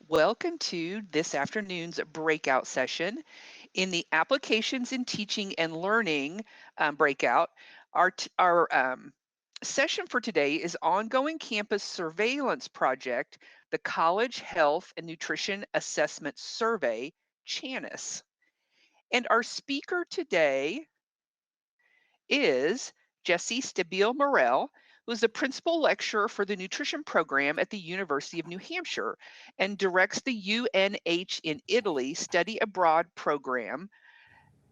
Welcome to this afternoon's breakout session. In the Applications in Teaching and Learning breakout, our session for today is Ongoing Campus Surveillance Project, the College Health and Nutrition Assessment Survey, CHANAS. And our speaker today is Jessie Stabile Morrell, who is the principal lecturer for the nutrition program at the University of New Hampshire and directs the UNH in Italy study abroad program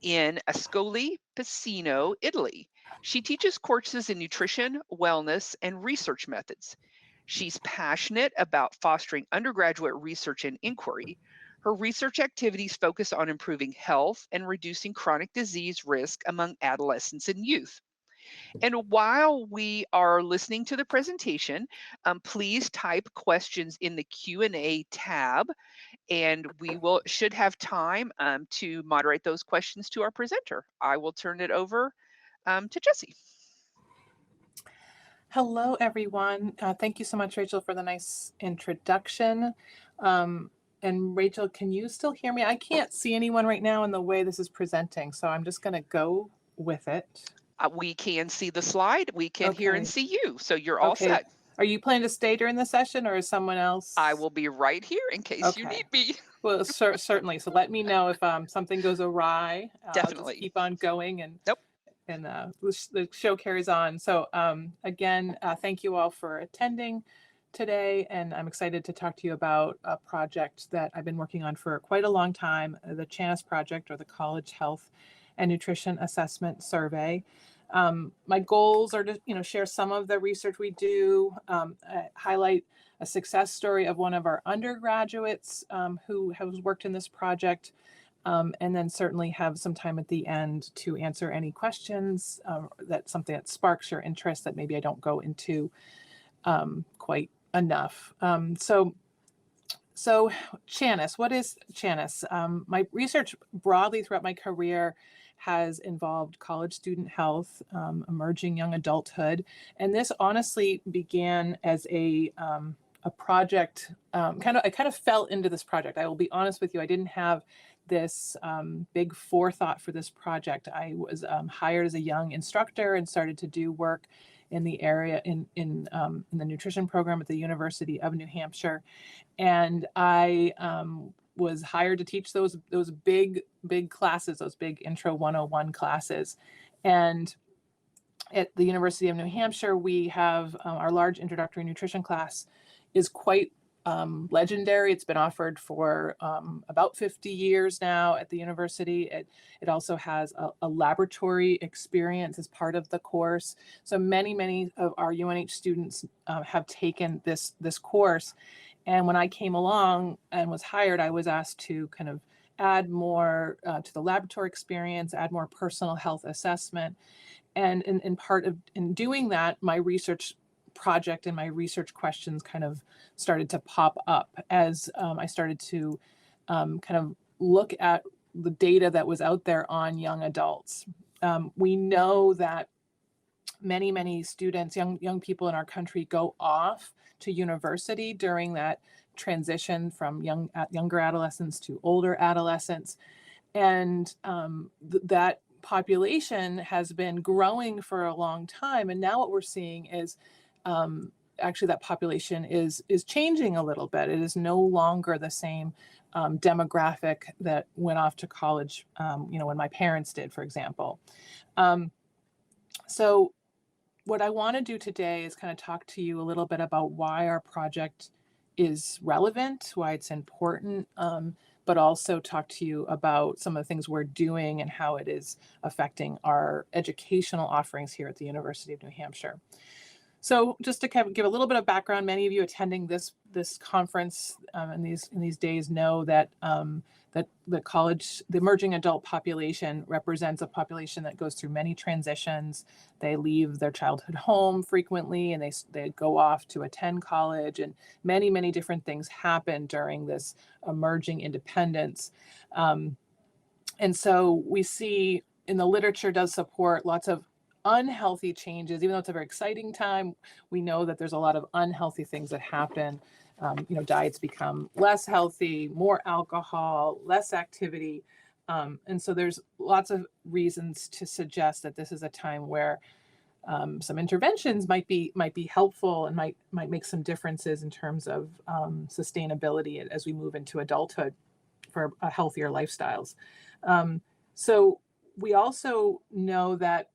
in Ascoli Piceno, Italy. She teaches courses in nutrition, wellness, and research methods. She's passionate about fostering undergraduate research and inquiry. Her research activities focus on improving health and reducing chronic disease risk among adolescents and youth. And while we are listening to the presentation, please type questions in the Q&A tab, and we should have time to moderate those questions to our presenter. I will turn it over to Jessie. Hello, everyone. Thank you so much, Rachel, for the nice introduction. And Rachel, can you still hear me? I can't see anyone right now in the way this is presenting, so I'm just going to go with it. We can see the slide. We can hear and see you, so you're all set. Are you planning to stay during the session, or is someone else? I will be right here in case you need me. Well, certainly. So let me know if something goes awry. Definitely. I'll just keep on going, and Nope. And the show carries on. So again, thank you all for attending today. And I'm excited to talk to you about a project that I've been working on for quite a long time, the CHANAS project, or the College Health and Nutrition Assessment Survey. My goals are to share some of the research we do, highlight a success story of one of our undergraduates who has worked in this project, and then certainly have some time at the end to answer any questions, that's something that sparks your interest that maybe I don't go into quite enough. So CHANAS, what is CHANAS? My research broadly throughout my career has involved college student health, emerging young adulthood. And this honestly began as a project, I kind of fell into this project. I will be honest with you, I didn't have this big forethought for this project. I was hired as a young instructor and started to do work in the area in the nutrition program at the University of New Hampshire. And I was hired to teach those big classes, those big Intro 101 classes. And at the University of New Hampshire, we have our large introductory nutrition class is quite legendary. It's been offered for about 50 years now at the university. It also has a laboratory experience as part of the course. So many of our UNH students have taken this course. And when I came along and was hired, I was asked to kind of add more to the laboratory experience, add more personal health assessment. And in doing that, my research project and my research questions kind of started to pop up as I started to kind of look at the data that was out there on young adults. We know that many students, young people in our country, go off to university during that transition from younger adolescents to older adolescents, and that population has been growing for a long time. And now what we're seeing is actually that population is changing a little bit. It is no longer the same demographic that went off to college, when my parents did, for example. So what I want to do today is kind of talk to you a little bit about why our project is relevant, why it's important, but also talk to you about some of the things we're doing and how it is affecting our educational offerings here at the University of New Hampshire. So just to kind of give a little bit of background, many of you attending this conference in these days know that that the emerging adult population represents a population that goes through many transitions. They leave their childhood home frequently, and they go off to attend college, and many different things happen during this emerging independence. And so we see in the literature does support lots of unhealthy changes. Even though it's a very exciting time, we know that there's a lot of unhealthy things that happen diets become less healthy, more alcohol, less activity. And so there's lots of reasons to suggest that this is a time where some interventions might be helpful and might make some differences in terms of sustainability as we move into adulthood for healthier lifestyles. So we also know that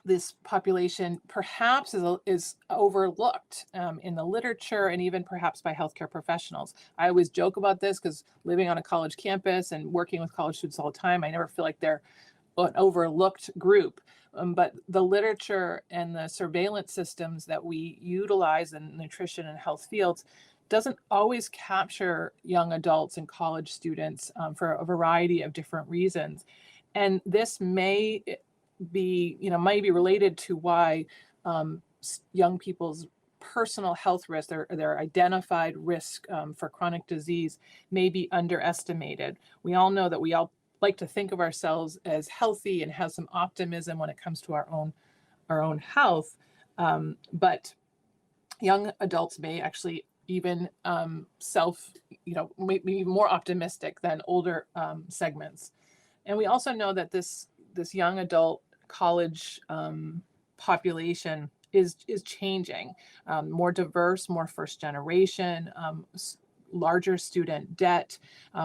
this population perhaps is overlooked in the literature and even perhaps by healthcare professionals. I always joke about this because living on a college campus and working with college students all the time, I never feel like they're an overlooked group. But the literature and the surveillance systems that we utilize in nutrition and health fields doesn't always capture young adults and college students for a variety of different reasons. And this may be related to why young people's personal health risk, their identified risk for chronic disease may be underestimated. We all know that we all like to think of ourselves as healthy and have some optimism when it comes to our own health, but young adults may actually even maybe more optimistic than older segments. And we also know that this young adult college population is changing, more diverse, more first generation, larger student debt,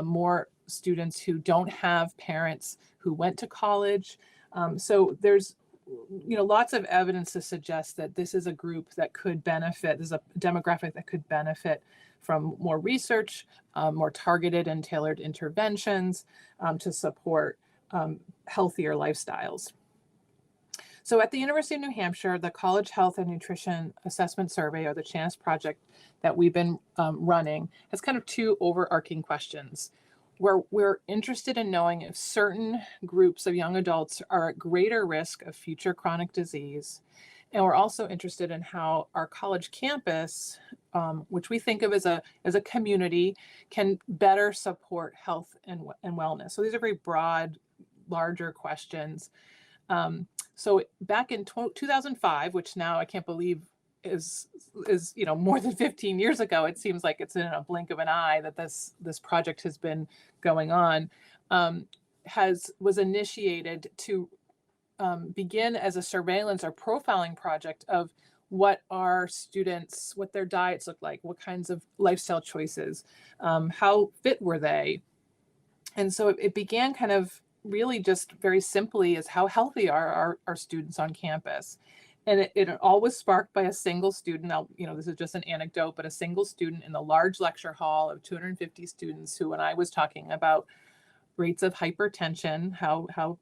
more students who don't have parents who went to college. So there's lots of evidence to suggest that this is a group that could benefit, this is a demographic that could benefit from more research, more targeted and tailored interventions to support healthier lifestyles. So at the University of New Hampshire, the College Health and Nutrition Assessment Survey, or the CHANAS project that we've been running, has kind of two overarching questions. Where we're interested in knowing if certain groups of young adults are at greater risk of future chronic disease. And we're also interested in how our college campus, which we think of as a community, can better support health and wellness. So these are very broad, larger questions. So back in 2005, which now I can't believe is more than 15 years ago, it seems like it's in a blink of an eye that this project has been going on, was initiated to begin as a surveillance or profiling project of what our students, what their diets look like, what kinds of lifestyle choices, how fit were they. And so it began kind of really just very simply as how healthy are our students on campus. And it all was sparked by a single student. Now, this is just an anecdote, but a single student in the large lecture hall of 250 students who, when I was talking about rates of hypertension, how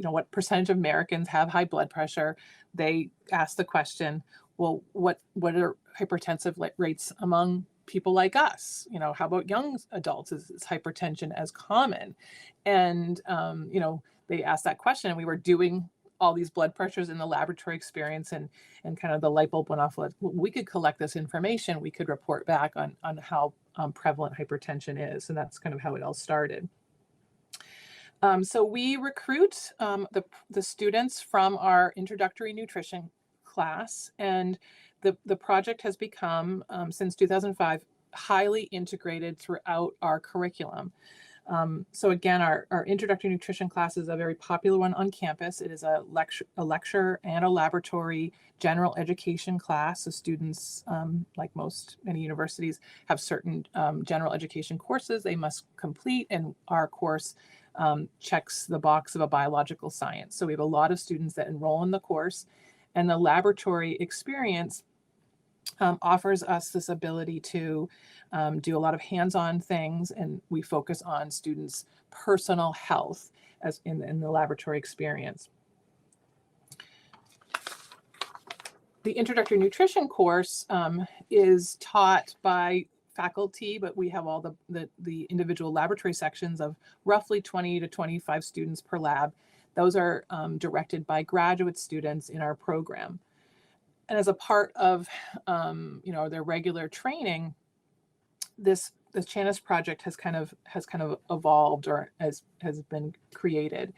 what percentage of Americans have high blood pressure, they asked the question, well, what are hypertensive rates among people like us? How about young adults? Is hypertension as common? And, they asked that question, and we were doing all these blood pressures in the laboratory experience, and kind of the light bulb went off. We could collect this information. We could report back on how prevalent hypertension is. And that's kind of how it all started. So we recruit the students from our introductory nutrition class, and the project has become, since 2005, highly integrated throughout our curriculum. So again, our introductory nutrition class is a very popular one on campus. It is a lecture and a laboratory general education class. So students, like many universities, have certain general education courses they must complete, and our course checks the box of a biological science. So we have a lot of students that enroll in the course, and the laboratory experience offers us this ability to do a lot of hands-on things, and we focus on students' personal health as in the laboratory experience. The introductory nutrition course is taught by faculty, but we have all the individual laboratory sections of roughly 20 to 25 students per lab. Those are directed by graduate students in our program. And as a part of their regular training, the CHANAS project has kind of evolved, or has been created.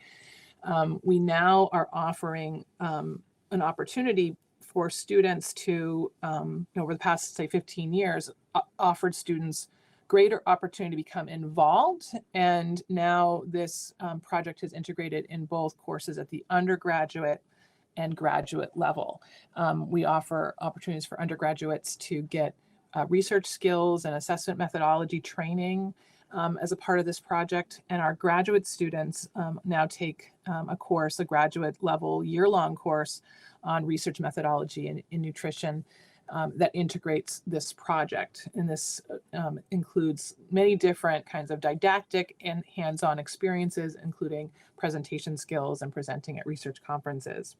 We now are offering an opportunity for students to, over the past, say, 15 years, offered students greater opportunity to become involved. And now this project is integrated in both courses at the undergraduate and graduate level. We offer opportunities for undergraduates to get research skills and assessment methodology training as a part of this project. And our graduate students now take a course, a graduate level year-long course on research methodology in nutrition that integrates this project. And this includes many different kinds of didactic and hands-on experiences, including presentation skills and presenting at research conferences.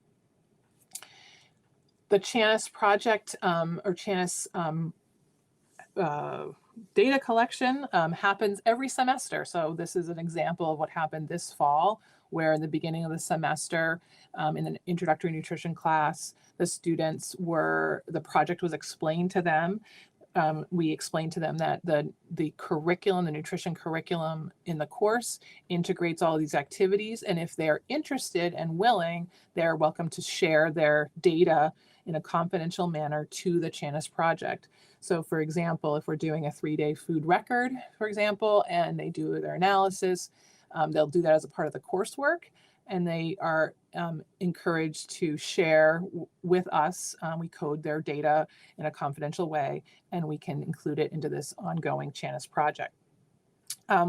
The CHANAS project or CHANAS data collection happens every semester. So this is an example of what happened this fall, where in the beginning of the semester, in an introductory nutrition class, the project was explained to them. We explained to them that the curriculum, the nutrition curriculum in the course integrates all these activities. And if they're interested and willing, they're welcome to share their data in a confidential manner to the CHANAS project. So for example, if we're doing a 3-day food record, for example, and they do their analysis, they'll do that as a part of the coursework, and they are encouraged to share with us. We code their data in a confidential way, and we can include it into this ongoing CHANAS project.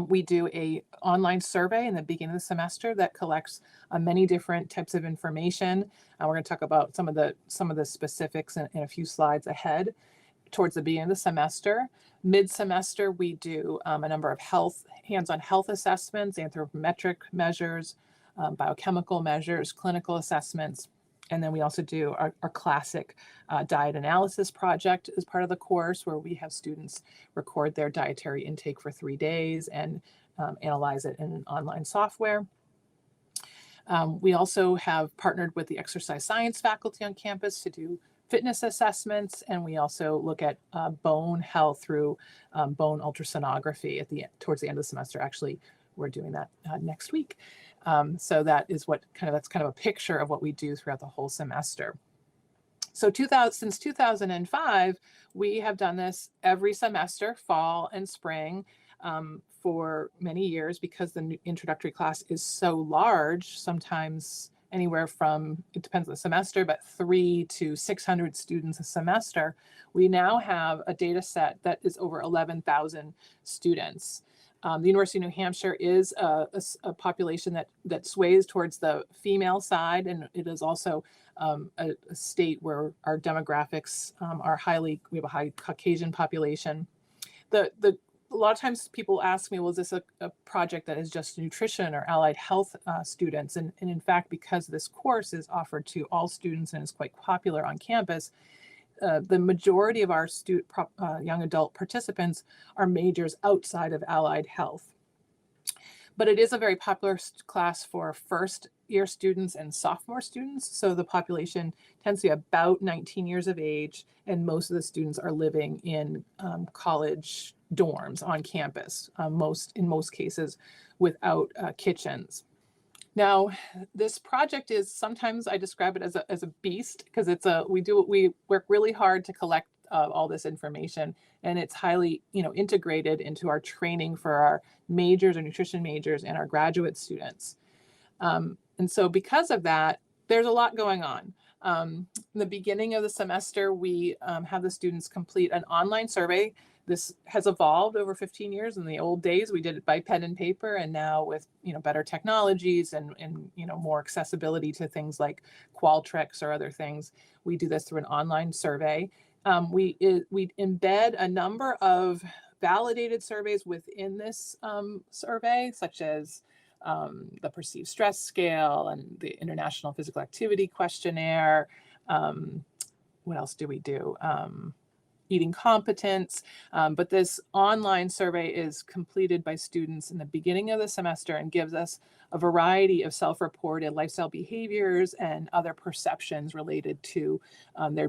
We do an online survey in the beginning of the semester that collects many different types of information. We're going to talk about some of the specifics in a few slides ahead. Towards the beginning of the semester, mid-semester, we do a number of hands-on health assessments, anthropometric measures, biochemical measures, clinical assessments. And then we also do our classic diet analysis project as part of the course, where we have students record their dietary intake for 3 days and analyze it in an online software. We also have partnered with the exercise science faculty on campus to do fitness assessments, and we also look at bone health through bone ultrasonography towards the end of the semester. Actually, we're doing that next week. So that's kind of a picture of what we do throughout the whole semester. So since 2005, we have done this every semester, fall and spring, for many years, because the introductory class is so large, sometimes anywhere from, it depends on the semester, but 300 to 600 students a semester. We now have a data set that is over 11,000 students. The University of New Hampshire is a population that sways towards the female side, and it is also a state where our demographics are we have a high Caucasian population. A lot of times people ask me, well, is this a project that is just nutrition or allied health students? And in fact, because this course is offered to all students and is quite popular on campus, the majority of our young adult participants are majors outside of allied health. But it is a very popular class for first year students and sophomore students. So the population tends to be about 19 years of age, and most of the students are living in college dorms on campus, in most cases without kitchens. Now, this project is, sometimes I describe it as a beast, because we work really hard to collect all this information, and it's highly integrated into our training for our majors or nutrition majors and our graduate students. And so because of that, there's a lot going on. In the beginning of the semester, we have the students complete an online survey. This has evolved over 15 years. In the old days, we did it by pen and paper, and now with better technologies and more accessibility to things like Qualtrics or other things, we do this through an online survey. We embed a number of validated surveys within this survey, such as the perceived stress scale and the International Physical Activity Questionnaire. What else do we do? Eating competence. But this online survey is completed by students in the beginning of the semester and gives us a variety of self-reported lifestyle behaviors and other perceptions related to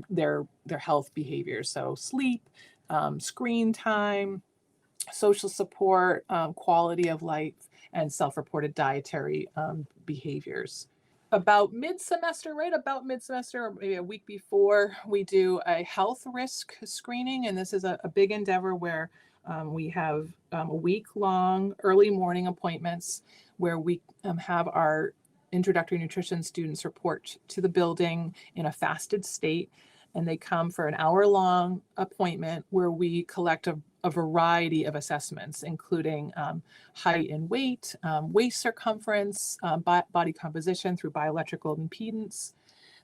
their health behaviors. So sleep, screen time, social support, quality of life, and self-reported dietary behaviors. about mid-semester, right about mid-semester, or maybe a week before, we do a health risk screening. And this is a big endeavor where we have a week-long early morning appointments where we have our introductory nutrition students report to the building in a fasted state. And they come for an hour-long appointment where we collect a variety of assessments, including height and weight, waist circumference, body composition through bioelectrical impedance.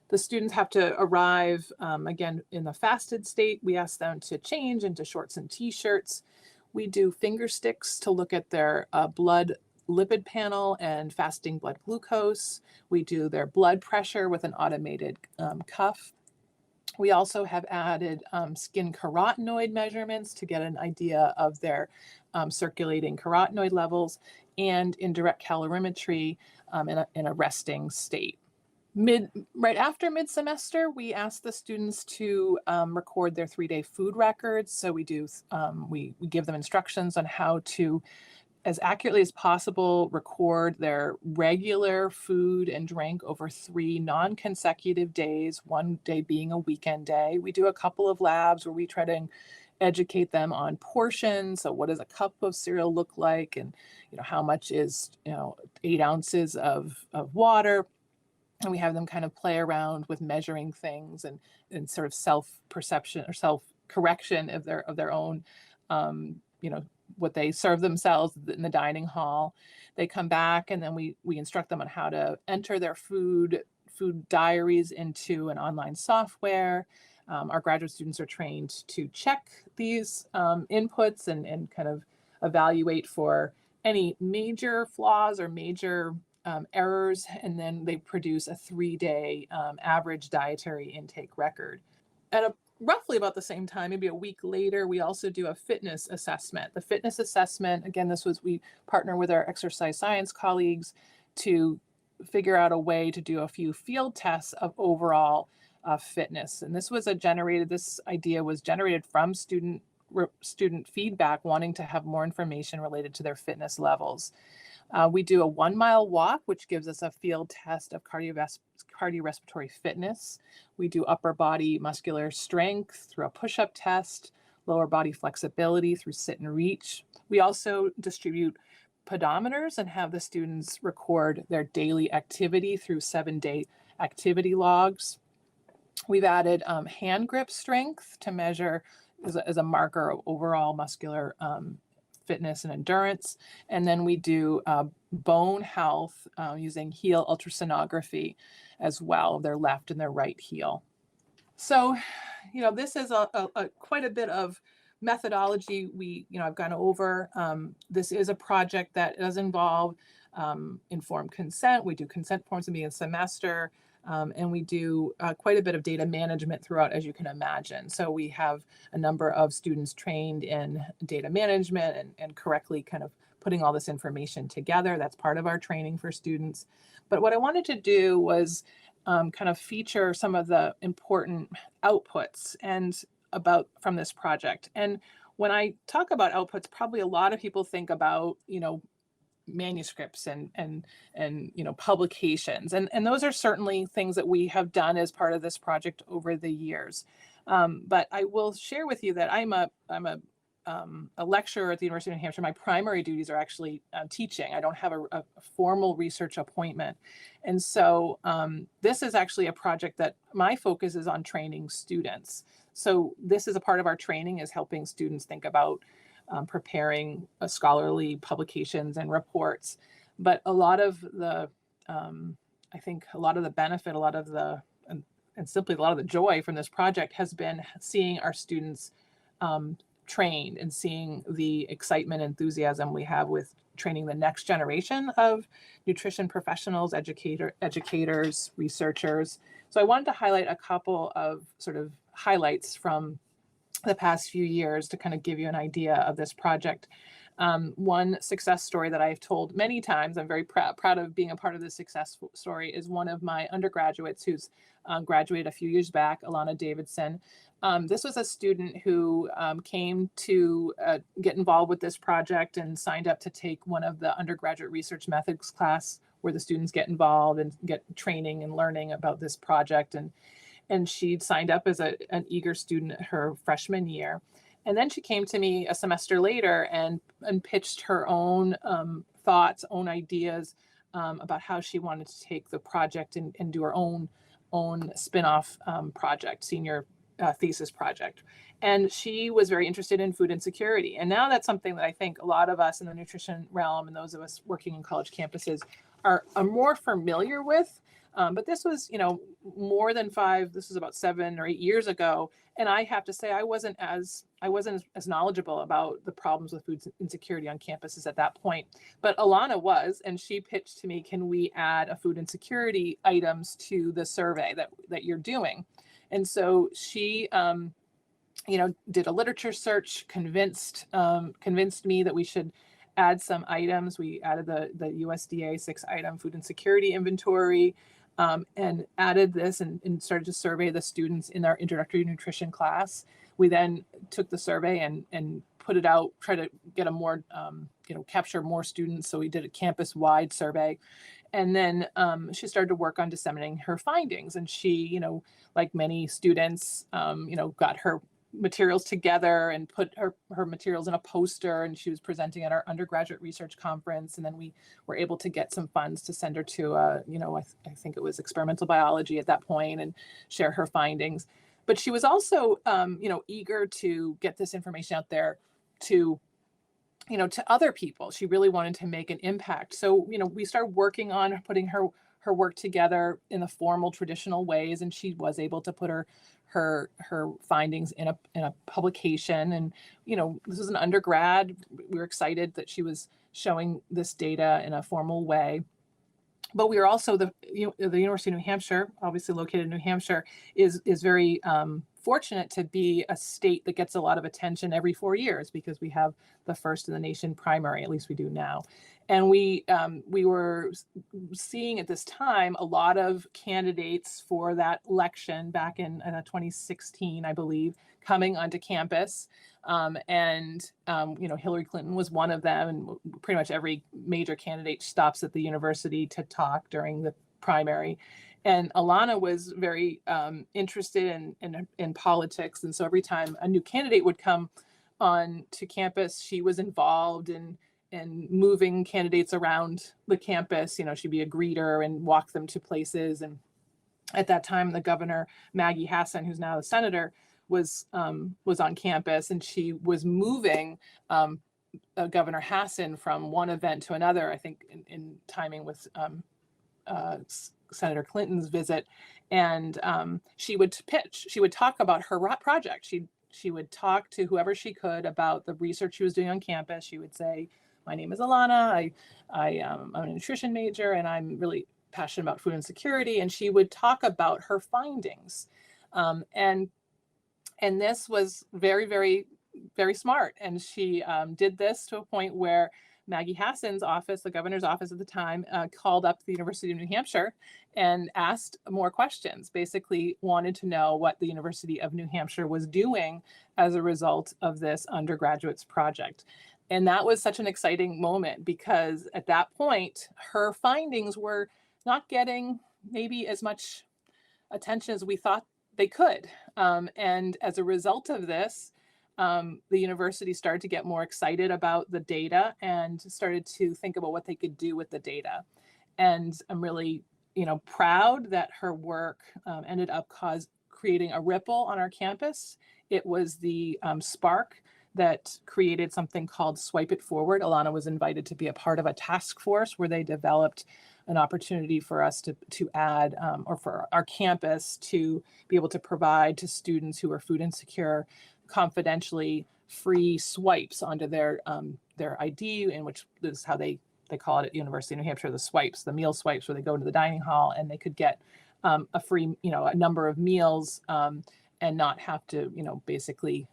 The students have to arrive, again, in the fasted state. We ask them to change into shorts and t-shirts. We do finger sticks to look at their blood lipid panel and fasting blood glucose. We do their blood pressure with an automated cuff. We also have added skin carotenoid measurements to get an idea of their circulating carotenoid levels, and indirect calorimetry in a resting state. Right after mid-semester, we ask the students to record their 3-day food records. So we give them instructions on how to, as accurately as possible, record their regular food and drink over 3 non-consecutive days, one day being a weekend day. We do a couple of labs where we try to educate them on portions. So what does a cup of cereal look like? And how much is 8 ounces of water? And we have them kind of play around with measuring things and sort of self-perception or self-correction of their own what they serve themselves in the dining hall. They come back, and then we instruct them on how to enter their food diaries into an online software. Our graduate students are trained to check these inputs and kind of evaluate for any major flaws or major errors, and then they produce a 3-day average dietary intake record. At roughly about the same time, maybe a week later, we also do a fitness assessment. The fitness assessment, again, we partner with our exercise science colleagues to figure out a way to do a few field tests of overall fitness. And this idea was generated from student feedback wanting to have more information related to their fitness levels. We do a 1-mile walk, which gives us a field test of cardiorespiratory fitness. We do upper body muscular strength through a push-up test, lower body flexibility through sit and reach. We also distribute pedometers and have the students record their daily activity through 7-day activity logs. We've added hand grip strength to measure as a marker of overall muscular fitness and endurance. And then we do bone health using heel ultrasonography as well, their left and their right heel. So, this is quite a bit of methodology I've gone over. This is a project that does involve informed consent. We do consent forms in the semester. And we do quite a bit of data management throughout, as you can imagine. So we have a number of students trained in data management and correctly kind of putting all this information together. That's part of our training for students. But what I wanted to do was kind of feature some of the important outputs from this project. And when I talk about outputs, probably a lot of people think about, manuscripts and publications, and those are certainly things that we have done as part of this project over the years. But I will share with you that I'm a lecturer at the University of New Hampshire. My primary duties are actually teaching. I don't have a formal research appointment, and so this is actually a project that my focus is on training students. So this is a part of our training, is helping students think about preparing scholarly publications and reports. But a lot of the, I think a lot of the benefit, and simply a lot of the joy from this project has been seeing our students trained and seeing the excitement and enthusiasm we have with training the next generation of nutrition professionals, educators, researchers. So I wanted to highlight a couple of sort of highlights from the past few years to kind of give you an idea of this project. One success story that I've told many times, I'm very proud of being a part of this success story, is one of my undergraduates who's graduated a few years back, Alana Davidson. This was a student who came to get involved with this project and signed up to take one of the undergraduate research methods class where the students get involved and get training and learning about this project. And she'd signed up as an eager student her freshman year. And then she came to me a semester later and pitched her own thoughts, own ideas about how she wanted to take the project and do her own spin-off project, senior thesis project. And she was very interested in food insecurity. And now that's something that I think a lot of us in the nutrition realm and those of us working in college campuses are more familiar with. But this was, more than this was about 7 or 8 years ago. And I have to say, I wasn't as knowledgeable about the problems with food insecurity on campuses at that point. But Alana was, and she pitched to me, can we add a food insecurity items to the survey that you're doing? And so she, did a literature search, convinced me that we should add some items. We added the USDA 6-item food insecurity inventory, and added this and started to survey the students in our introductory nutrition class. We then took the survey and put it out, try to get a more, capture more students. So we did a campus-wide survey. And then she started to work on disseminating her findings. And she, like many students, got her materials together and put her materials in a poster, and she was presenting at our undergraduate research conference. And then we were able to get some funds to send her to I think it was experimental biology at that point, and share her findings. But she was also eager to get this information out there to other people. She really wanted to make an impact. So we started working on putting her work together in the formal traditional ways, and she was able to put her findings in a publication. And this was an undergrad. We were excited that she was showing this data in a formal way. But we are also the University of New Hampshire, obviously located in New Hampshire, is very fortunate to be a state that gets a lot of attention every 4 years, because we have the first in the nation primary, at least we do now. And we were seeing at this time a lot of candidates for that election back in 2016, I believe, coming onto campus. Hillary Clinton was one of them, and pretty much every major candidate stops at the university to talk during the primary. And Alana was very interested in politics. And so every time a new candidate would come on to campus, she was involved in moving candidates around the campus. She'd be a greeter and walk them to places. And at that time, the governor, Maggie Hassan, who's now the senator, was on campus, and she was moving Governor Hassan from one event to another, I think in timing with Senator Clinton's visit. And she would pitch, she would talk about her project. She would talk to whoever she could about the research she was doing on campus. She would say, my name is Alana, I'm a nutrition major, and I'm really passionate about food insecurity. And she would talk about her findings. And this was very, very, very smart. And she did this to a point where Maggie Hassan's office, the governor's office at the time, called up the University of New Hampshire and asked more questions, basically wanted to know what the University of New Hampshire was doing as a result of this undergraduates project. And that was such an exciting moment, because at that point, her findings were not getting maybe as much attention as we thought they could. And as a result of this, the university started to get more excited about the data and started to think about what they could do with the data. And I'm really, proud that her work ended up creating a ripple on our campus. It was the spark that created something called Swipe It Forward. Alana was invited to be a part of a task force where they developed an opportunity for us to add, or for our campus to be able to provide to students who are food insecure, confidentially free swipes onto their ID, in which is how they call it at University of New Hampshire, the swipes, the meal swipes, where they go to the dining hall and they could get a free, a number of meals, and not have to, basically,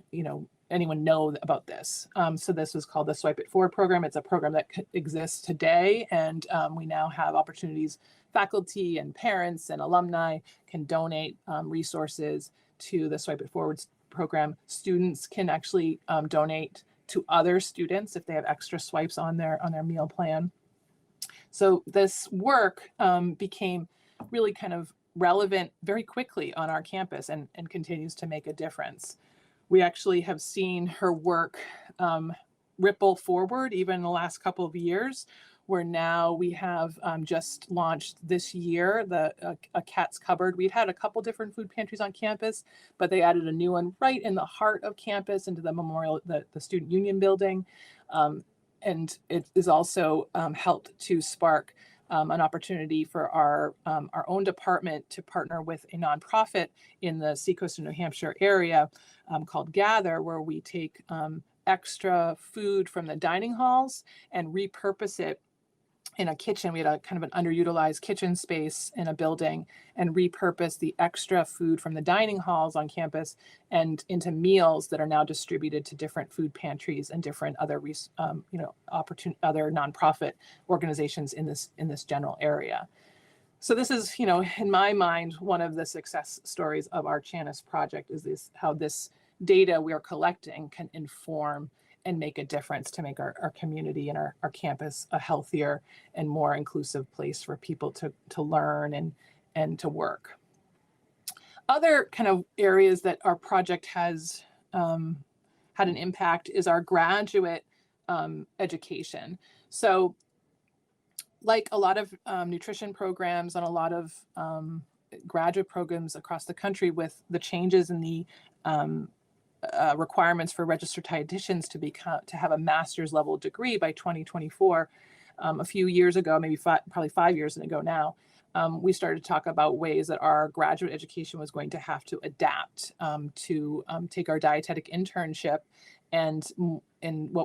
anyone know about this. So this was called the Swipe It Forward program. It's a program that exists today, and we now have opportunities. Faculty and parents and alumni can donate resources to the Swipe It Forward program. Students can actually donate to other students if they have extra swipes on their meal plan. So this work became really kind of relevant very quickly on our campus and continues to make a difference. We actually have seen her work ripple forward even in the last couple of years, where now we have just launched this year a cat's cupboard. We'd had a couple different food pantries on campus, but they added a new one right in the heart of campus into the memorial, the Student Union building. And it is also helped to spark an opportunity for our own department to partner with a nonprofit in the seacoast of New Hampshire area called Gather, where we take extra food from the dining halls and repurpose it in a kitchen. We had a kind of an underutilized kitchen space in a building, and repurpose the extra food from the dining halls on campus and into meals that are now distributed to different food pantries and different other other nonprofit organizations in this general area. So this is, in my mind, one of the success stories of our CHANAS project is how this data we are collecting can inform and make a difference to make our community and our campus a healthier and more inclusive place for people to learn and to work. Other kind of areas that our project has had an impact is our graduate education. So like a lot of nutrition programs and a lot of graduate programs across the country, with the changes in the requirements for registered dietitians to have a master's level degree by 2024. A few years ago, probably 5 years ago now, we started to talk about ways that our graduate education was going to have to adapt to take our dietetic internship and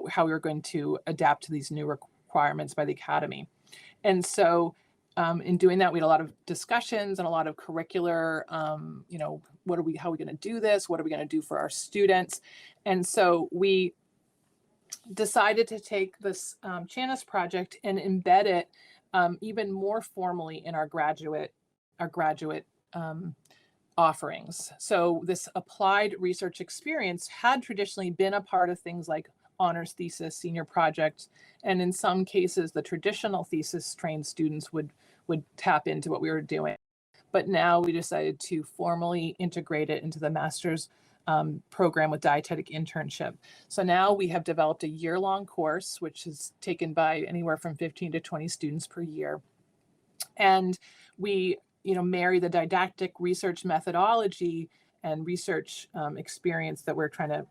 how we were going to adapt to these new requirements by the academy. And so in doing that, we had a lot of discussions and a lot of curricular, how are we going to do this? What are we going to do for our students? And so we decided to take this CHANAS project and embed it even more formally in our graduate offerings. So this applied research experience had traditionally been a part of things like honors thesis, senior project, and in some cases, the traditional thesis trained students would tap into what we were doing. But now we decided to formally integrate it into the master's program with dietetic internship. So now we have developed a year-long course, which is taken by anywhere from 15 to 20 students per year. And we marry the didactic research methodology and research experience that we're trying to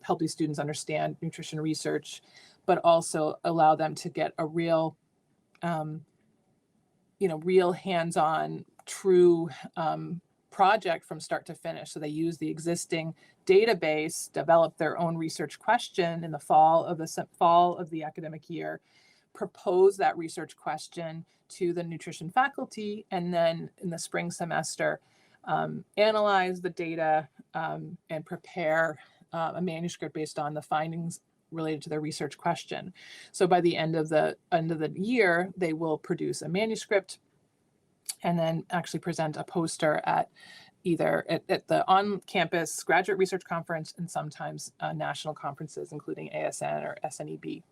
help these students understand nutrition research, but also allow them to get a real real hands-on, true project from start to finish. So they use the existing database, develop their own research question in the fall of the academic year, propose that research question to the nutrition faculty, and then in the spring semester, analyze the data and prepare a manuscript based on the findings related to their research question. So by the end of the year, they will produce a manuscript and then actually present a poster at either at the on-campus graduate research conference and sometimes national conferences, including ASN or SNEB.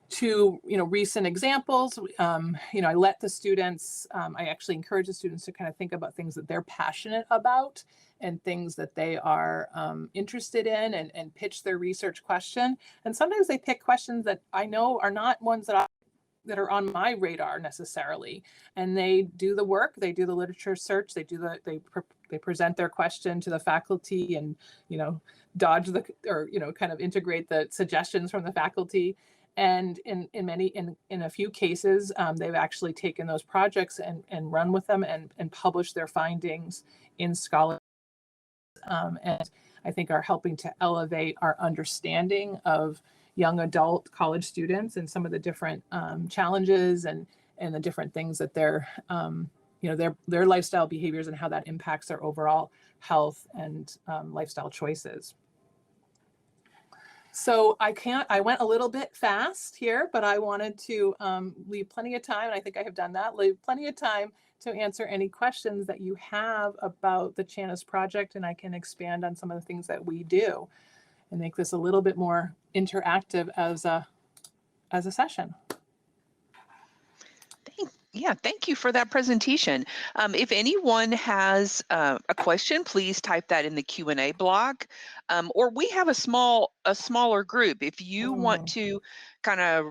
Two recent examples, I let the students, I actually encourage the students to kind of think about things that they're passionate about and things that they are interested in, and pitch their research question. And sometimes they pick questions that I know are not ones that are on my radar necessarily. And they do the work, they do the literature search, they present their question to the faculty and, dodge kind of integrate the suggestions from the faculty. And in a few cases, they've actually taken those projects and run with them and published their findings in Scholar. And I think are helping to elevate our understanding of young adult college students and some of the different challenges and the different things that their lifestyle behaviors and how that impacts their overall health and lifestyle choices. So I went a little bit fast here, but I wanted to leave plenty of time, and I think I have done that, leave plenty of time to answer any questions that you have about the CHANAS project, and I can expand on some of the things that we do and make this a little bit more interactive as as a session. Thank you for that presentation. If anyone has a question, please type that in the Q&A block. Or we have a smaller group. If you want to kind of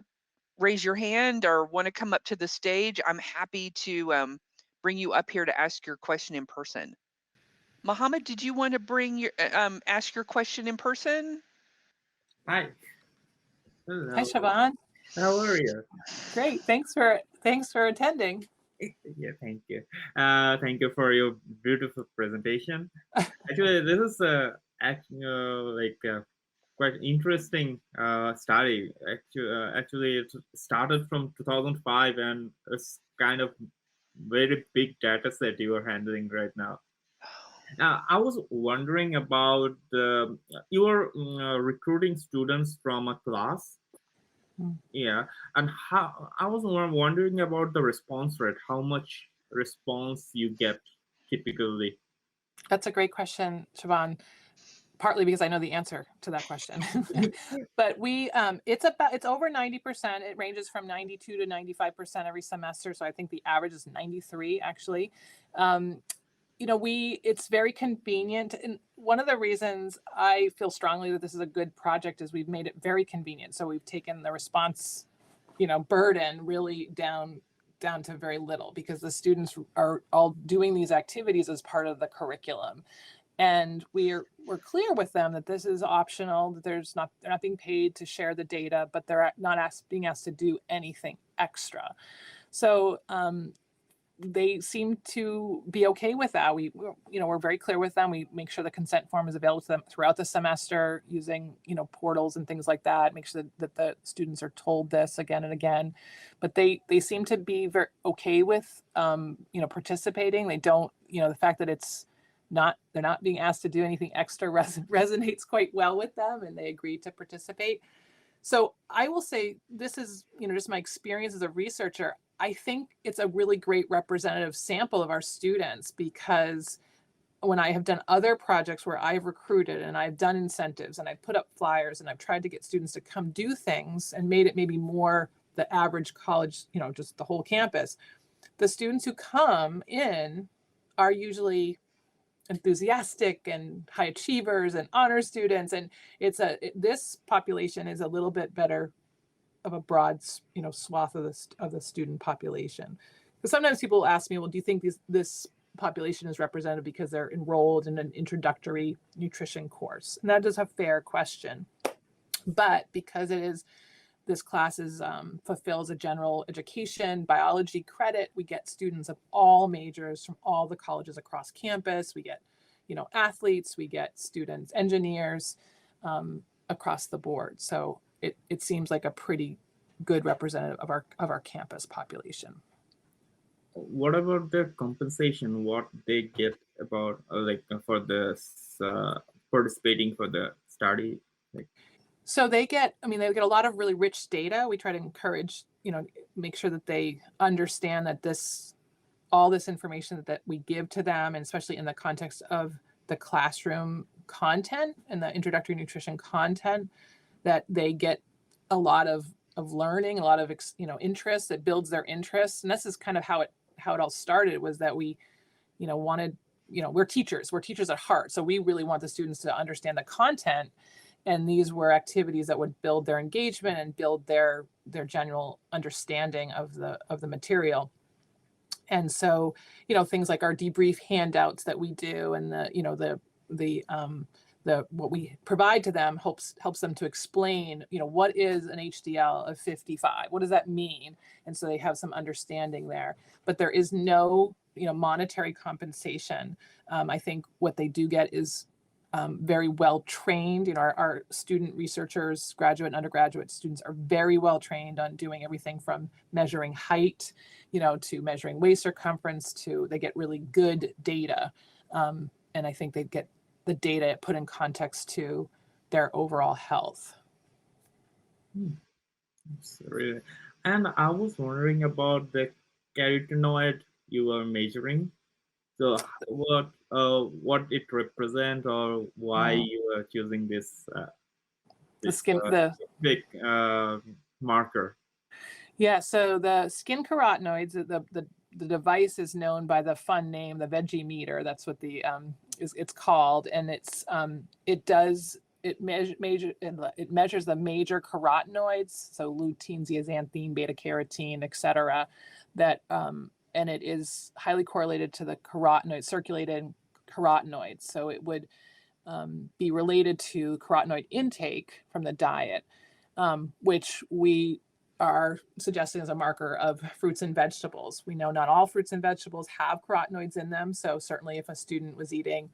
raise your hand or want to come up to the stage, I'm happy to bring you up here to ask your question in person. Mohammed, did you want to bring your ask your question in person? Hi. Hello. Hi, Siobhan. How are you? Great. Thanks for attending. Yeah, thank you. Thank you for your beautiful presentation. Actually, this is quite interesting study. Actually, it started from 2005, and it's kind of very big data set you are handling right now. I was wondering about you are recruiting students from a class. Yeah, and how I was wondering about the response rate. How much response you get typically? That's a great question, Siobhan. Partly because I know the answer to that question, but it's over 90%. It ranges from 92 to 95% every semester. So I think the average is 93 actually. It's very convenient. And one of the reasons I feel strongly that this is a good project is we've made it very convenient. So we've taken the response, burden really down to very little, because the students are all doing these activities as part of the curriculum. And we're clear with them that this is optional, that they're not being paid to share the data, but they're not being asked to do anything extra. So they seem to be okay with that. We're very clear with them. We make sure the consent form is available to them throughout the semester using, portals and things like that. Make sure that the students are told this again and again. But they seem to be very okay with, participating. They don't, the fact that they're not being asked to do anything extra resonates quite well with them, and they agree to participate. So I will say this is, just my experience as a researcher. I think it's a really great representative sample of our students, because when I have done other projects where I've recruited and I've done incentives and I've put up flyers and I've tried to get students to come do things and made it maybe more the average college, just the whole campus, the students who come in are usually enthusiastic and high achievers and honor students. And this population is a little bit better of a broad, swath of the student population. Because sometimes people ask me, well, do you think this population is represented because they're enrolled in an introductory nutrition course? And that is a fair question. But because this class fulfills a general education biology credit, we get students of all majors from all the colleges across campus. We get, athletes, we get students, engineers, across the board. So it seems like a pretty good representative of our campus population. What about the compensation? What they get about for this participating for the study? So they get a lot of really rich data. We try to encourage, make sure that they understand that all this information that we give to them, and especially in the context of the classroom content and the introductory nutrition content, that they get a lot of learning, a lot of interest that builds their interests. And this is kind of how it all started, was that we wanted, we're teachers at heart, so we really want the students to understand the content, and these were activities that would build their engagement and build their general understanding of the material. And so things like our debrief handouts that we do, and what we provide to them helps them to explain, what is an HDL of 55? What does that mean? And so they have some understanding there. But there is no, monetary compensation. I think what they do get is very well trained. Our student researchers, graduate and undergraduate students, are very well trained on doing everything from measuring height, to measuring waist circumference, to they get really good data. And I think they get the data put in context to their overall health. Really. And I was wondering about the carotenoid you are measuring. So what it represents, or why you are choosing this the skin, marker? Yeah, so the skin carotenoids, the device is known by the fun name, the veggie meter. That's what the it's called, and it measures the major carotenoids, so lutein, zeaxanthin, beta carotene, etc. That and it is highly correlated to the carotenoid circulated carotenoids. So it would be related to carotenoid intake from the diet, which we are suggesting as a marker of fruits and vegetables. We know not all fruits and vegetables have carotenoids in them. So certainly if a student was eating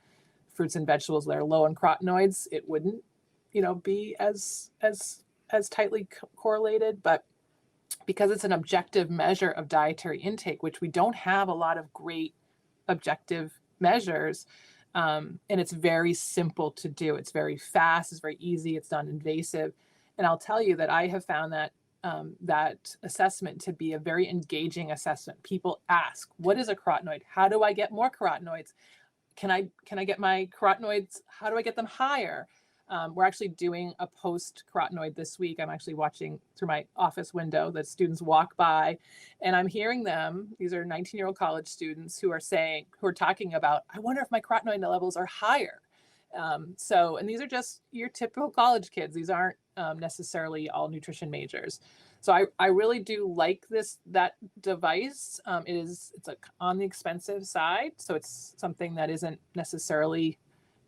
fruits and vegetables that are low in carotenoids, it wouldn't, be as tightly correlated. But because it's an objective measure of dietary intake, which we don't have a lot of great objective measures, and it's very simple to do. It's very fast, it's very easy, it's non-invasive. And I'll tell you that I have found that that assessment to be a very engaging assessment. People ask, what is a carotenoid? How do I get more carotenoids? Can I get my carotenoids? How do I get them higher? We're actually doing a post carotenoid this week. I'm actually watching through my office window that students walk by, and I'm hearing them. These are 19-year-old college students who are talking about, I wonder if my carotenoid levels are higher. And these are just your typical college kids. These aren't necessarily all nutrition majors. So I really do like that device. It's on the expensive side. So it's something that isn't necessarily,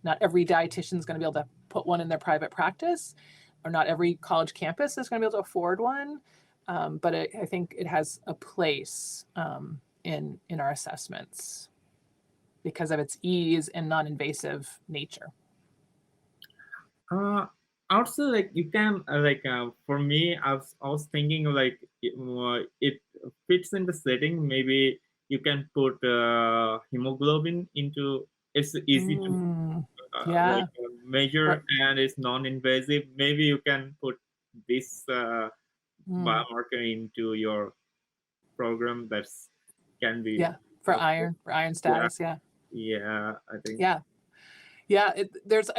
not every dietitian is going to be able to put one in their private practice, or not every college campus is going to be able to afford one. But I think it has a place in our assessments because of its ease and non-invasive nature. Also, like you can for me, I was thinking like it fits in the setting. Maybe you can put hemoglobin into. It's easy to measure, and it's non-invasive. Maybe you can put this biomarker into your program. That's can be for iron status. I think I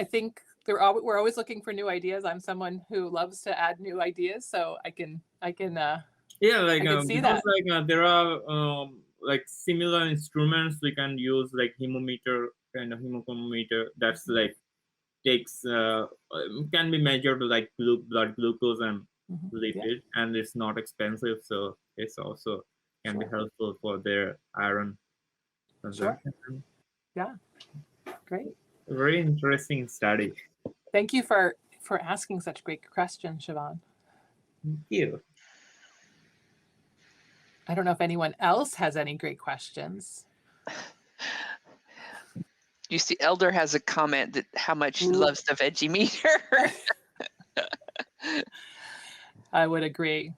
think we're always looking for new ideas. I'm someone who loves to add new ideas, so I can see that. Like there are like similar instruments we can use, like hemometer, kind of hemochromometer, that's like takes can be measured like blood glucose and lipid, and it's not expensive, so it's also can be helpful for their iron consumption. Yeah, great. Very interesting study. Thank you for asking such great questions, Siobhan. Thank you. I don't know if anyone else has any great questions. You see, Elder has a comment that how much she loves the veggie meter. I would agree.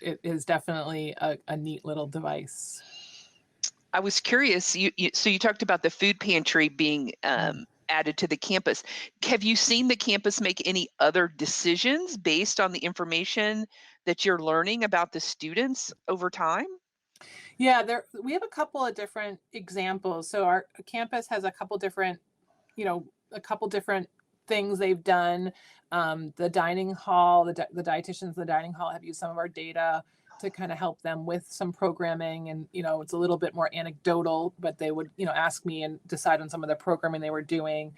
It is definitely a neat little device. I was curious. So you talked about the food pantry being added to the campus. Have you seen the campus make any other decisions based on the information that you're learning about the students over time? Yeah, we have a couple of different examples. So our campus has a couple different things they've done. The dining hall, the dietitians in the dining hall have used some of our data to kind of help them with some programming, and it's a little bit more anecdotal, but they would ask me and decide on some of the programming they were doing.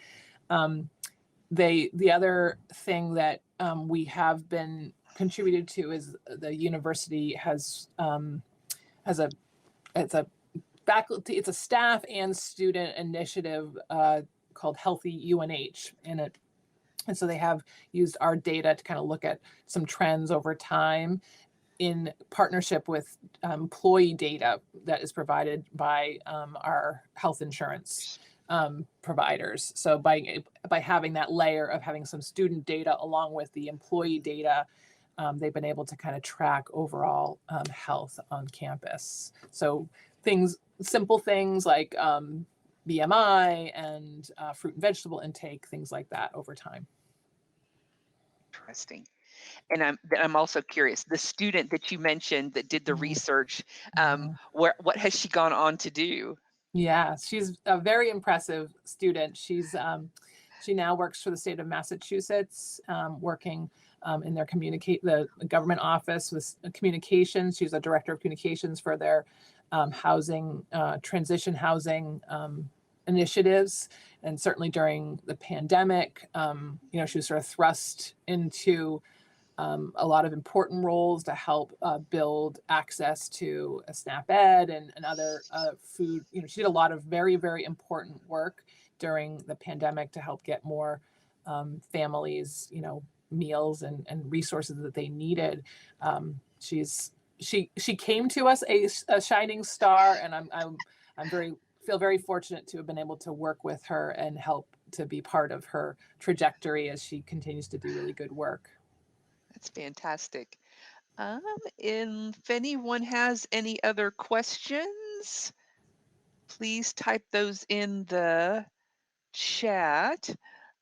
The other thing that we have been contributed to is the university has it's a staff and student initiative called Healthy UNH, and so they have used our data to kind of look at some trends over time in partnership with employee data that is provided by our health insurance providers. So by having that layer of having some student data along with the employee data, they've been able to kind of track overall health on campus. So simple things like BMI and fruit and vegetable intake, things like that over time. Interesting. And I'm also curious, the student that you mentioned that did the research, what has she gone on to do? Yeah, she's a very impressive student. She's She now works for the state of Massachusetts, working in their the government office with communications. She's a director of communications for their housing, transition housing initiatives. And certainly during the pandemic, she was sort of thrust into a lot of important roles to help build access to a SNAP Ed and other food. She did a lot of very, very important work during the pandemic to help get more families, meals and resources that they needed. She came to us a shining star, and I'm feel very fortunate to have been able to work with her and help to be part of her trajectory as she continues to do really good work. That's fantastic. If anyone has any other questions, please type those in the chat.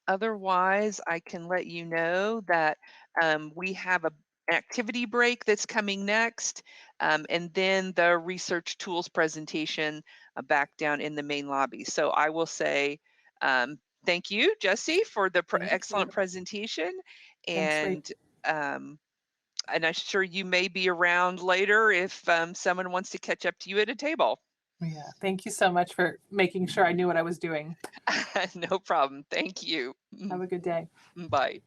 Otherwise, I can let you know that we have an activity break that's coming next, and then the research tools presentation back down in the main lobby. So I will say thank you, Jessie, for the excellent presentation. And and I'm sure you may be around later if someone wants to catch up to you at a table. Yeah, thank you so much for making sure I knew what I was doing. No problem. Thank you. Have a good day. Bye.